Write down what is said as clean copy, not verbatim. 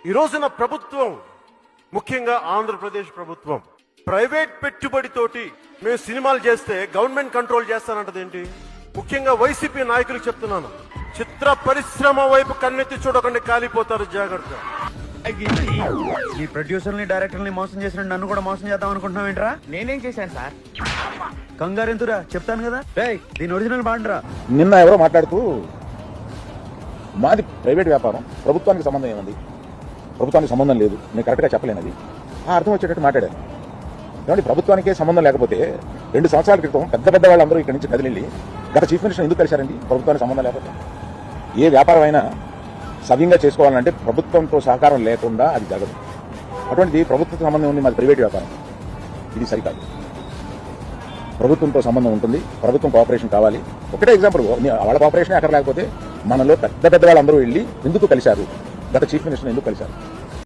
ఈ రోజున ప్రభుత్వం, ముఖ్యంగా ఆంధ్రప్రదేశ్ ప్రభుత్వం, ప్రైవేట్ పెట్టుబడితోటి మేము సినిమాలు చేస్తే గవర్నమెంట్ కంట్రోల్ చేస్తానంటదేంటి? ముఖ్యంగా వైసీపీ నాయకులకు చెప్తున్నాను, చిత్ర పరిశ్రమ వైపు కన్నెత్తి చూడకుండా కాలిపోతారు, జాగ్రత్త. ఈ ప్రొడ్యూసర్ని డైరెక్టర్ని మోసం చేసిన నన్ను కూడా మోసం చేద్దాం అనుకుంటున్నావు ఏంట్రా? నేనేం చేశాను సార్? కంగారు ఎందురా, చెప్తాను కదా. రేయ్, దీని ఒరిజినల్ బాండ్రా. నిన్న ఎవరో మాట్లాడుతూ మాది ప్రైవేట్ వ్యాపారం, ప్రభుత్వానికి సంబంధం ఏముంది, ప్రభుత్వానికి సంబంధం లేదు, నేను కరెక్ట్గా చెప్పలేనది అర్థం వచ్చేటట్టు మాట్లాడారు. ఏమంటే ప్రభుత్వానికే సంబంధం లేకపోతే 2 సంవత్సరాల క్రితం పెద్ద పెద్ద వాళ్ళందరూ ఇక్కడి నుంచి కదిలి గత చీఫ్ మినిస్టర్ ఎందుకు కలిశారండి? ప్రభుత్వానికి సంబంధం లేకపోతే. ఏ వ్యాపారం అయినా సవ్యంగా చేసుకోవాలంటే ప్రభుత్వంతో సహకారం లేకుండా అది జరగదు. అటువంటిది ప్రభుత్వంతో సంబంధం ఉంది, మాది ప్రైవేట్ వ్యాపారం, ఇది సరికాదు. ప్రభుత్వంతో సంబంధం ఉంటుంది, ప్రభుత్వం కోఆపరేషన్ కావాలి. ఒకటే ఎగ్జాంపుల్, వాళ్ళ కోఆపరేషన్ అక్కడ లేకపోతే మనలో పెద్ద పెద్ద వాళ్ళందరూ వెళ్ళి ఎందుకు కలిశారు, గత చీఫ్ మినిస్టర్ ఎందుకు కలిశారు?